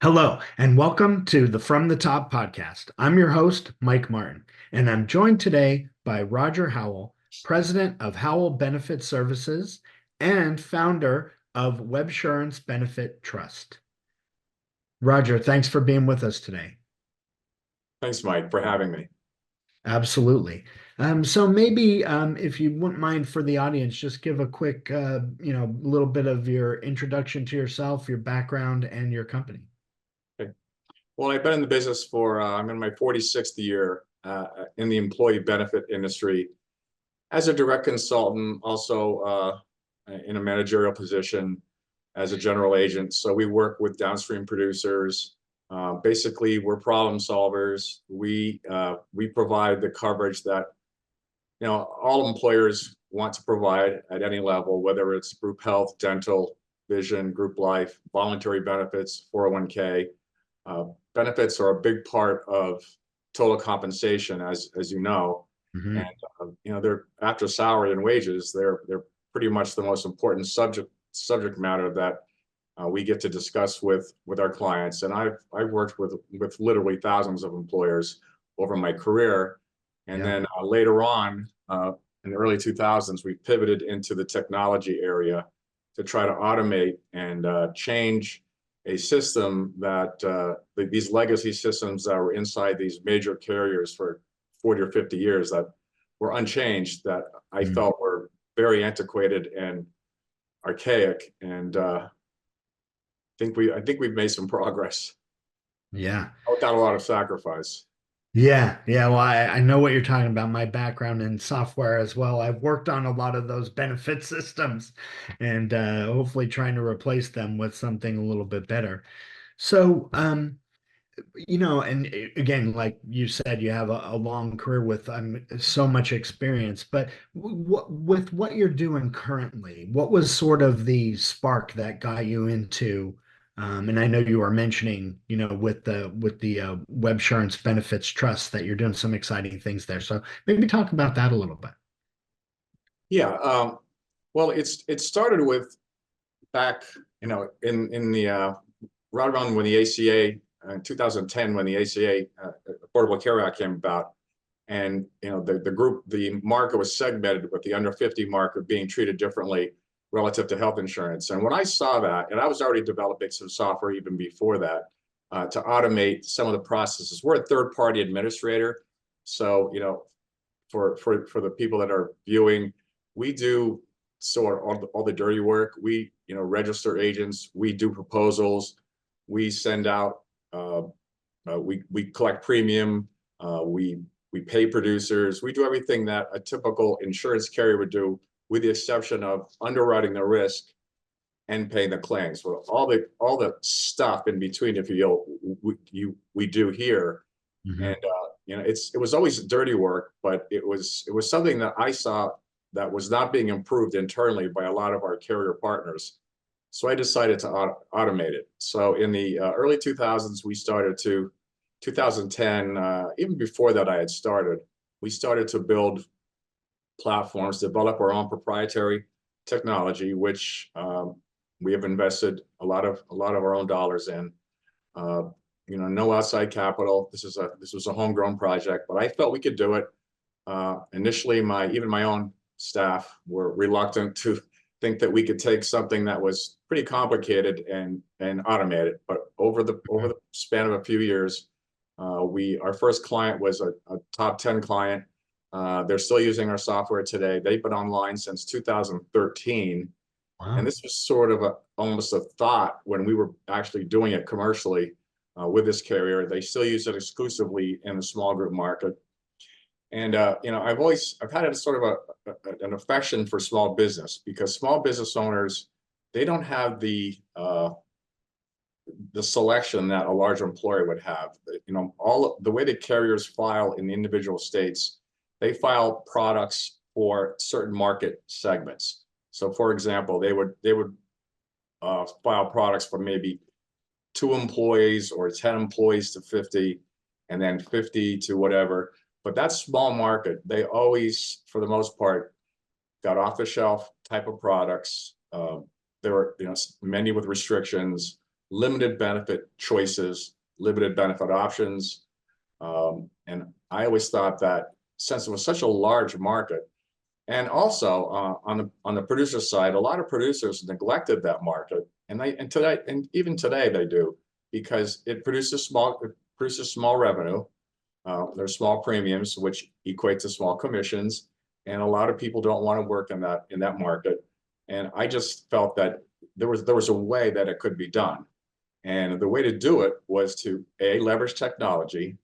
Hello, and welcome to the From the Top podcast. I'm your host, Mike Martin, and I'm joined today by Roger Howell, president of Howell Benefit Services and founder of Websurance Benefit Trust. Roger, thanks for being with us today. Thanks, Mike, for having me. Absolutely. So maybe if you wouldn't mind for the audience, just give a quick, little bit of your introduction to yourself, your background, and your company. Okay. Well, I've been in the business for, I'm in my 46th year in the employee benefit industry as a direct consultant, also in a managerial position as a general agent. So we work with downstream producers. Basically, we're problem solvers. We provide the coverage that all employers want to provide at any level, whether it's group health, dental, vision, group life, voluntary benefits, 401k. Benefits are a big part of total compensation, as you know, and Mhm. they're after salary and wages. They're pretty much the most important subject matter that we get to discuss with our clients. And I've worked with literally thousands of employers over my career, and Yeah. then later on in the early 2000s, we pivoted into the technology area to try to automate and change a system that these legacy systems that were inside these major carriers for 40 or 50 years that were unchanged, that I Mhm. felt were very antiquated and archaic. And I think we've made some progress Yeah. without a lot of sacrifice. Yeah. Well, I know what you're talking about. My background in software as well. I've worked on a lot of those benefit systems and hopefully trying to replace them with something a little bit better. So, and again, like you said, you have a long career with so much experience. But with what you're doing currently, what was sort of the spark that got you into? And I know you were mentioning, with the Websurance Benefits Trust that you're doing some exciting things there. So maybe talk about that a little bit. Yeah. Well, it started with back, in the right around when the ACA, in 2010, when the ACA, Affordable Care Act came about, and the market was segmented with the under 50 market being treated differently relative to health insurance. And when I saw that, and I was already developing some software even before that to automate some of the processes. We're a third party administrator, so for the people that are viewing, we do sort all the dirty work. We register agents, we do proposals, we send out, we collect premium, we pay producers, we do everything that a typical insurance carrier would do, with the exception of underwriting the risk and paying the claims. So all the stuff in between, if you will, we do here. And Mhm. it was always dirty work, but it was something that I saw that was not being improved internally by a lot of our carrier partners. So I decided to automate it. So in the early 2000s, 2010, even before that I had started, we started to build platforms, develop our own proprietary technology, which we have invested a lot of our own dollars in. Uh, no outside capital. This was a homegrown project, but I felt we could do it. Initially, even my own staff were reluctant to think that we could take something that was pretty complicated and automate it. But over the span of a few years, our first client was a top 10 client. They're still using our software today. They've been online since 2013. And Wow. this was sort of almost a thought when we were actually doing it commercially with this carrier. They still use it exclusively in the small group market. And I've had a sort of an affection for small business, because small business owners, they don't have the selection that a large employer would have. All the way the carriers file in the individual states, they file products for certain market segments. So, for example, they would file products for maybe 2 employees or 10 employees to 50, and then 50 to whatever. But that small market, they always, for the most part, got off the shelf type of products. There were, many with restrictions, limited benefit choices, limited benefit options. And I always thought that since it was such a large market, and also on the producer side, a lot of producers neglected that market, and even today they do, because it produces small revenue. There's small premiums, which equate to small commissions, and a lot of people don't want to work in that market. And I just felt that there was a way that it could be done, and the way to do it was to A, leverage technology,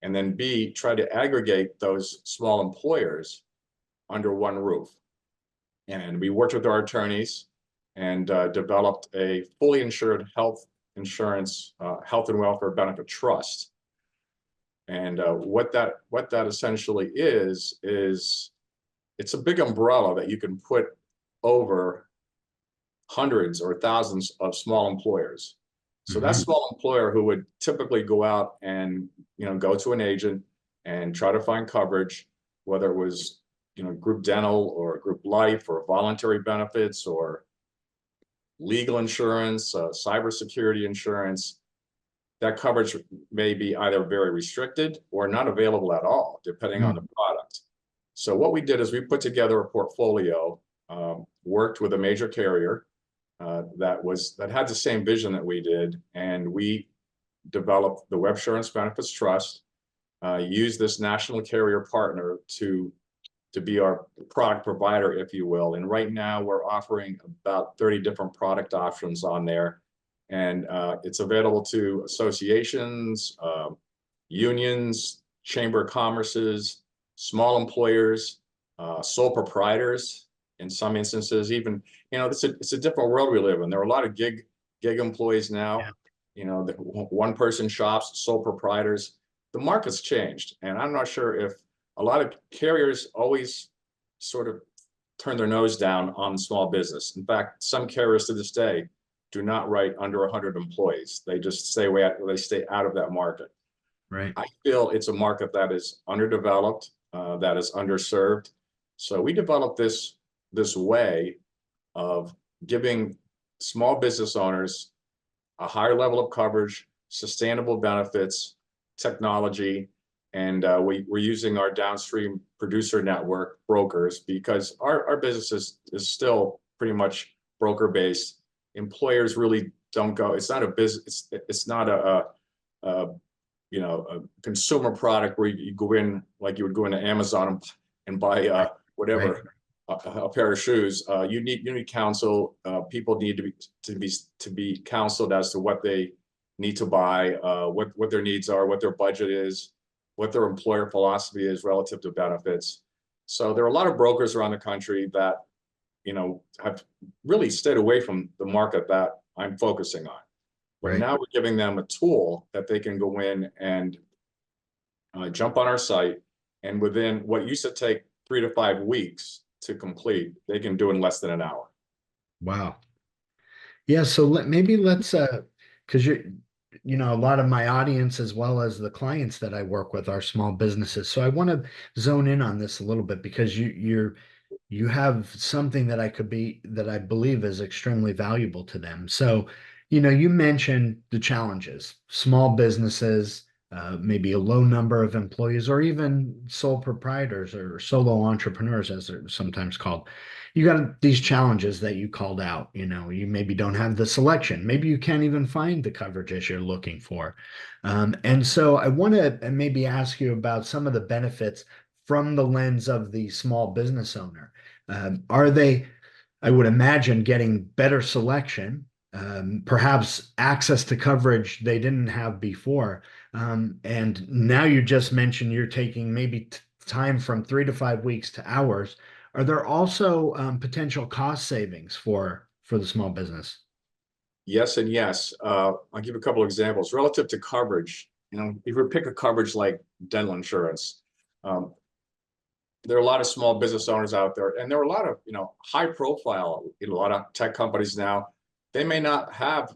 and then B, try to aggregate those small employers under one roof. And we worked with our attorneys and developed a fully insured health insurance, health and welfare benefit trust. And what that essentially is it's a big umbrella that you can put over hundreds or thousands of small employers. So that small employer who would typically go out and go to an agent and try to find coverage, whether it was group dental or group life or voluntary benefits or legal insurance, cybersecurity insurance, that coverage may be either very restricted or not available at all, depending on the product. So what we did is we put together a portfolio, worked with a major carrier that had the same vision that we did, and we developed the Websurance Benefits Trust, used this national carrier partner to be our product provider, if you will. And right now we're offering about 30 different product options on there. And it's available to associations, unions, chamber of commerces, small employers, sole proprietors. In some instances, even, it's a different world we live in. There are a lot of gig employees now, the one person shops, sole proprietors. The market's changed. And I'm not sure if a lot of carriers always sort of turn their nose down on small business. In fact, some carriers to this day do not write under 100 employees. They just stay out of that market. Right. I feel it's a market that is underdeveloped, that is underserved. So we developed this way of giving small business owners a higher level of coverage, sustainable benefits, technology, and we're using our downstream producer network brokers, because our business is still pretty much broker based. Employers really don't go. It's not a business. It's not a consumer product where you go in like you would go into Amazon and buy whatever. Right. A pair of shoes. You need counsel. People need to be counseled as to what they need to buy, what their needs are, what their budget is, what their employer philosophy is relative to benefits. So there are a lot of brokers around the country that have really stayed away from the market that I'm focusing on. But Right. now we're giving them a tool that they can go in and jump on our site, and within what used to take 3 to 5 weeks to complete, they can do in less than an hour. Wow. Yeah, so let's because a lot of my audience as well as the clients that I work with are small businesses. So I want to zone in on this a little bit, because you have something that I believe is extremely valuable to them. So, you mentioned the challenges, small businesses, maybe a low number of employees, or even sole proprietors or solo entrepreneurs, as they're sometimes called. You got these challenges that you called out. You maybe don't have the selection. Maybe you can't even find the coverages you're looking for. And so I want to maybe ask you about some of the benefits from the lens of the small business owner. Are they, I would imagine, getting better selection, perhaps access to coverage they didn't have before? And now you just mentioned you're taking maybe time from 3 to 5 weeks to hours. Are there also potential cost savings for the small business? Yes and yes. I'll give a couple of examples relative to coverage. If we pick a coverage like dental insurance, there are a lot of small business owners out there, and there are a lot of high profile, a lot of tech companies now. They may not have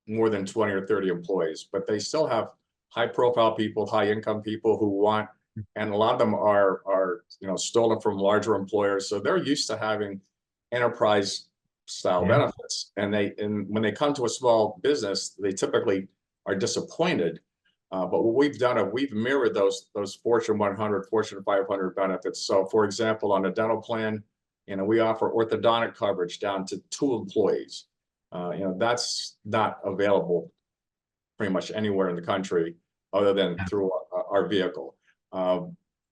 more than 20 or 30 employees, but they still have high profile people, high income people who want, and a lot of them are stolen from larger employers. So they're used to having enterprise style Yeah. benefits. And when they come to a small business, they typically are disappointed. But what we've done is we've mirrored those Fortune 100, Fortune 500 benefits. So, for example, on a dental plan, we offer orthodontic coverage down to 2 employees. That's not available pretty much anywhere in the country other than Yeah. through our vehicle.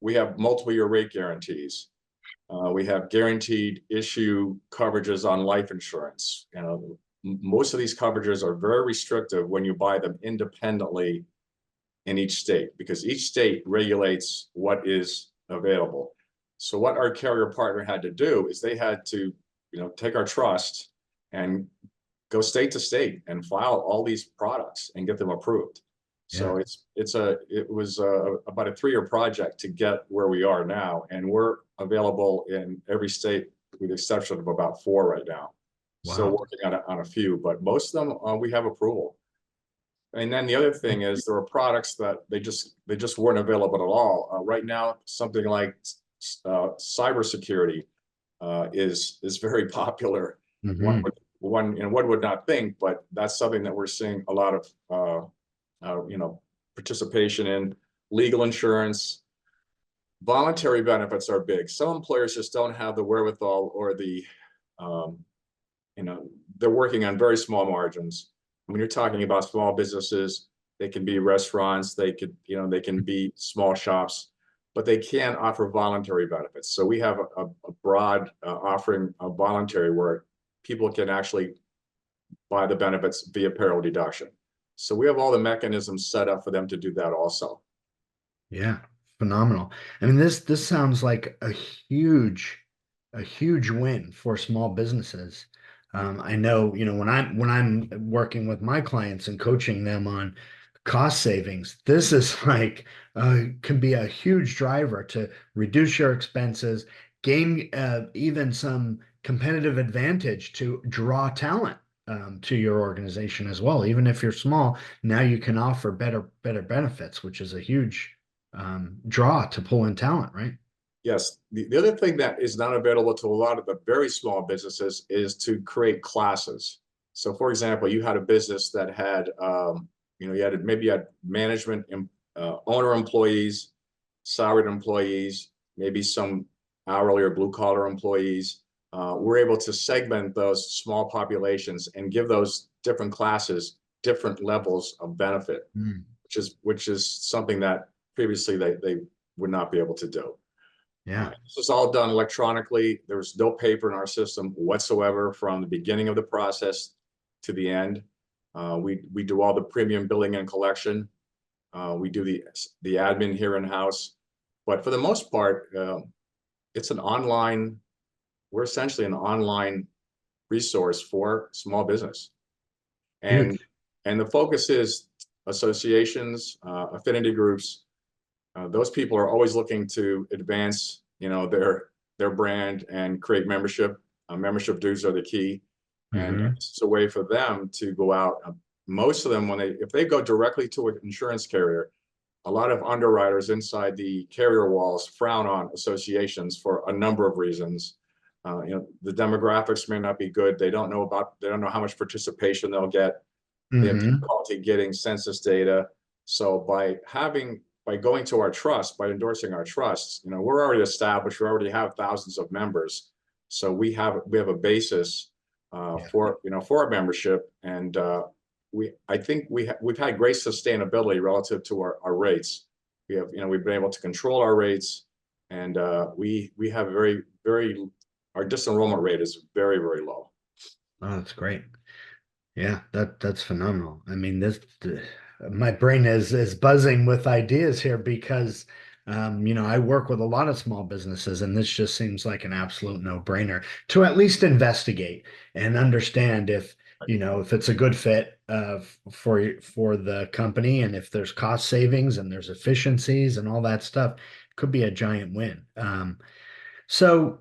We have multiple year rate guarantees. We have guaranteed issue coverages on life insurance. Most of these coverages are very restrictive when you buy them independently in each state, because each state regulates what is available. So what our carrier partner had to do is they had to, take our trust and go state to state and file all these products and get them approved. Yeah. So it was about a 3-year project to get where we are now, and we're available in every state with the exception of about 4 right now. Still Wow. working on a few, but most of them we have approval. And then the other thing is there are products that they just weren't available at all. Right now, something like cybersecurity is very popular. Hmm. One would not think, but that's something that we're seeing a lot of participation in. Legal insurance, voluntary benefits are big. Some employers just don't have the wherewithal or um, they're working on very small margins. When you're talking about small businesses, they can be restaurants, they can be small shops, but they can offer voluntary benefits. So we have a broad offering of voluntary where people can actually buy the benefits via payroll deduction. So we have all the mechanisms set up for them to do that also. Yeah, phenomenal. I mean, this sounds like a huge win for small businesses. I know, when I'm working with my clients and coaching them on cost savings, this is like can be a huge driver to reduce your expenses, gain even some competitive advantage to draw talent to your organization as well. Even if you're small, now you can offer better benefits, which is a huge draw to pull in talent, right? Yes. The other thing that is not available to a lot of the very small businesses is to create classes. So, for example, you had a business that had, you had management, owner employees, salaried employees, maybe some hourly or blue collar employees. We're able to segment those small populations and give those different classes different levels of benefit, Mm, which is something that previously they would not be able to do. yeah. This was all done electronically. There was no paper in our system whatsoever from the beginning of the process to the end. We do all the premium billing and collection. We do the admin here in house, but for the most part, it's an online. We're essentially an online resource for small business, and Huge. and the focus is associations, affinity groups. Those people are always looking to advance, their brand and create membership. Membership dues are the key, and Hmm. this is a way for them to go out. Most of them, if they go directly to an insurance carrier, a lot of underwriters inside the carrier walls frown on associations for a number of reasons. The demographics may not be good. They don't know how much participation they'll get. They have Hmm. difficulty getting census data. So by going to our trust, by endorsing our trusts, we're already established. We already have thousands of members, so we have a basis Yeah. for our membership, and I think we've had great sustainability relative to our rates. We've been able to control our rates, and we have very our disenrollment rate is very, very low. Oh, that's great. Yeah, that's phenomenal. I mean, my brain is buzzing with ideas here because I work with a lot of small businesses, and this just seems like an absolute no-brainer to at least investigate and understand if it's a good fit for the company, and if there's cost savings and there's efficiencies and all that stuff, it could be a giant win. So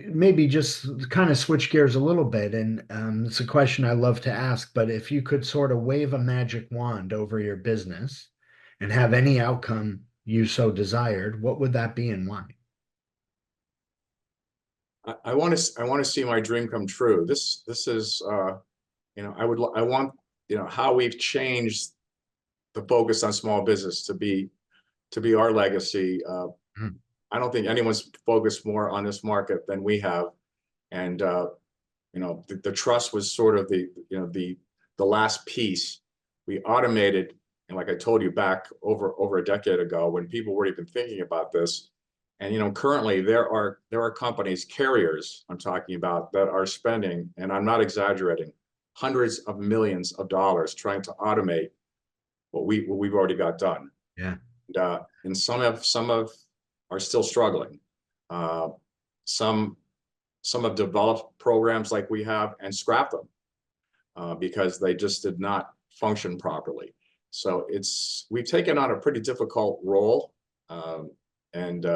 maybe just kind of switch gears a little bit, and it's a question I love to ask, but if you could sort of wave a magic wand over your business and have any outcome you so desired, what would that be and why? I want to see my dream come true. This is I want how we've changed the focus on small business to be our legacy. Mm. I don't think anyone's focused more on this market than we have, and the trust was sort of the last piece. We automated, and like I told you back over a decade ago, when people weren't even thinking about this. And currently there are companies, carriers I'm talking about, that are spending, and I'm not exaggerating, hundreds of millions of dollars trying to automate what we've already got done. Yeah. And some are still struggling. Uh, some have developed programs like we have and scrapped them because they just did not function properly. So we've taken on a pretty difficult role, and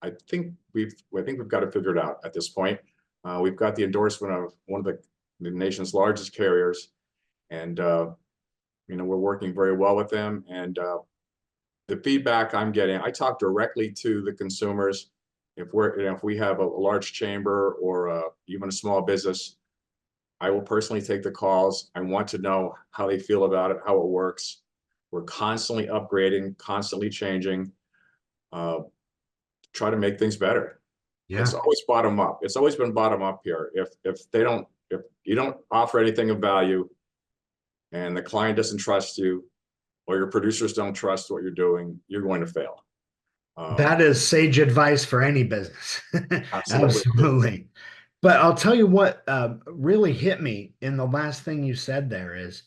I think we've got it figured out at this point. We've got the endorsement of one of the nation's largest carriers, and we're working very well with them. And the feedback I'm getting, I talk directly to the consumers. If we have a large chamber or even a small business, I will personally take the calls. I want to know how they feel about it, how it works. We're constantly upgrading, constantly changing, try to make things better. It's Yeah. always bottom up. It's always been bottom up here. If you don't offer anything of value, and the client doesn't trust you, or your producers don't trust what you're doing, you're going to fail. That is sage advice for any business. Absolutely. Absolutely. But I'll tell you what really hit me in the last thing you said there is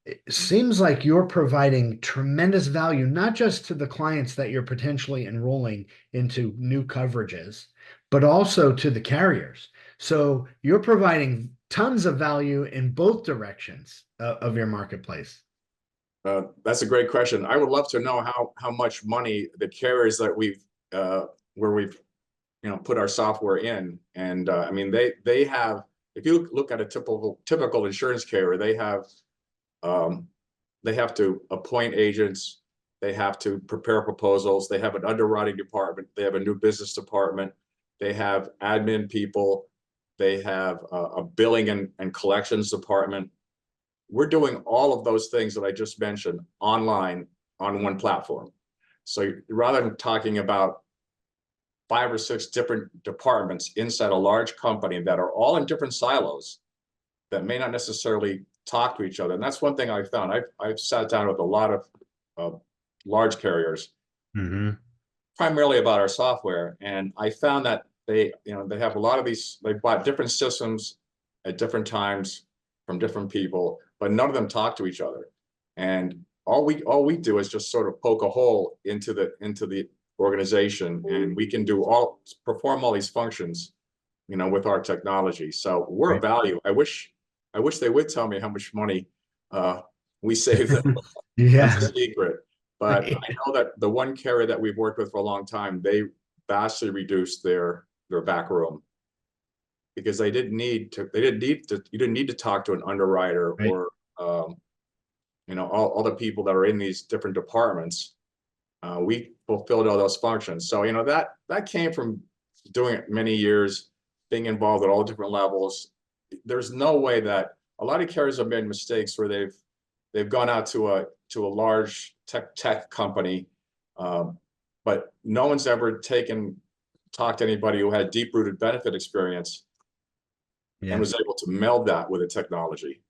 it seems like you're providing tremendous value, not just to the clients that you're potentially enrolling into new coverages, but also to the carriers. So you're providing tons of value in both directions of your marketplace. That's a great question. I would love to know how much money the carriers that where we've put our software in, and I mean they have. If you look at a typical insurance carrier, they have to appoint agents, they have to prepare proposals, they have an underwriting department, they have a new business department, they have admin people, they have a billing and collections department. We're doing all of those things that I just mentioned online on one platform. So rather than talking about 5 or 6 different departments inside a large company that are all in different silos that may not necessarily talk to each other. And that's one thing I found. I've sat down with a lot of large carriers, Mm-hmm. primarily about our software, and I found that they have a lot of these. They bought different systems at different times from different people, but none of them talk to each other. And all we do is just sort of poke a hole into the organization, and we can perform all these functions, with our technology. So we're a Right. value. I wish they would tell me how much money we save them. That's a Yeah. secret. But I know that the one carrier that we've worked with for a long time, they vastly reduced their back room because you didn't need to talk to an underwriter Right. or all the people that are in these different departments. We fulfilled all those functions. So that came from doing it many years, being involved at all different levels. There's no way that a lot of carriers have made mistakes where they've gone out to a large tech company, but no one's ever talked to anybody who had deep rooted benefit experience and Yeah. was able to meld that with a technology.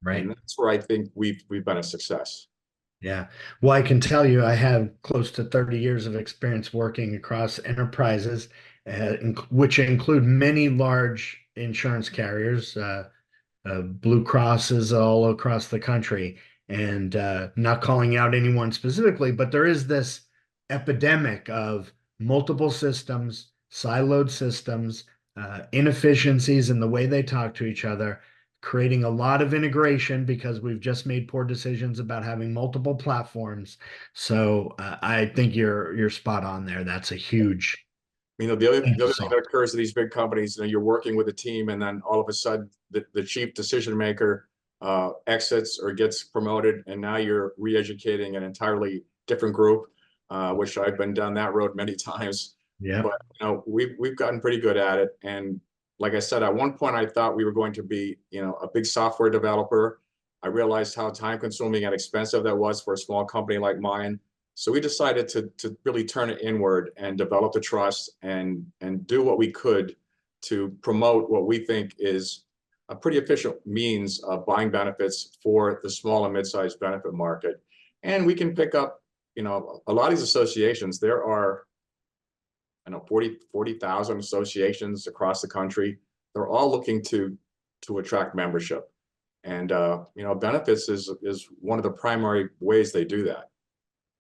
And Right. that's where I think we've been a success. Yeah. Well, I can tell you, I have close to 30 years of experience working across enterprises, which include many large insurance carriers, Blue Crosses all across the country, and not calling out anyone specifically, but there is this epidemic of multiple systems, siloed systems, inefficiencies in the way they talk to each other, creating a lot of integration because we've just made poor decisions about having multiple platforms. So I think you're spot on there. That's a huge thing The to other thing that solve. occurs in these big companies, you're working with a team, and then all of a sudden, the chief decision maker exits or gets promoted, and now you're re-educating an entirely different group, which I've been down that road many times. Yeah. but we've gotten pretty good at it. And like I said, at one point I thought we were going to be, a big software developer. I realized how time consuming and expensive that was for a small company like mine. So we decided to really turn it inward and develop the trust and do what we could to promote what we think is a pretty efficient means of buying benefits for the small and mid-sized benefit market. And we can pick up, a lot of these associations. There are, 40,000 associations across the country. They're all looking to attract membership. And benefits is one of the primary ways they do that.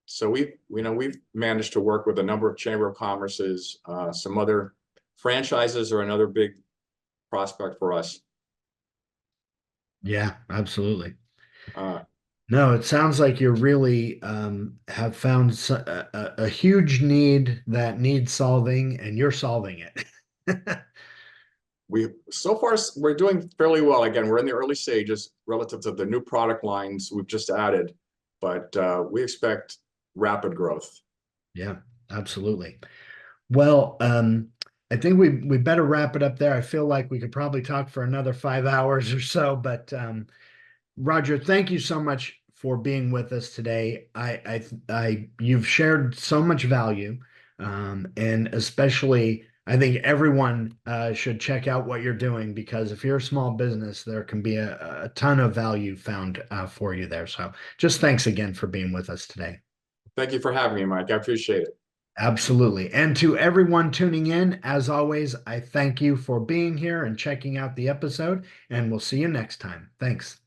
So we've managed to work with a number of chamber of commerces, some other franchises are another big prospect for us. Yeah, absolutely. Uh, No, it sounds like you really have found a huge need that needs solving, and you're solving it. we so far we're doing fairly well. Again, we're in the early stages relative to the new product lines we've just added, but we expect rapid growth. Yeah, absolutely. Well, I think we better wrap it up there. I feel like we could probably talk for another 5 hours or so, but Roger, thank you so much for being with us today. You've shared so much value, and especially I think everyone should check out what you're doing because if you're a small business, there can be a ton of value found for you there. So, just thanks again for being with us today. Thank you for having me, Mike. I appreciate it. Absolutely. And to everyone tuning in, as always, I thank you for being here and checking out the episode, and we'll see you next time. Thanks.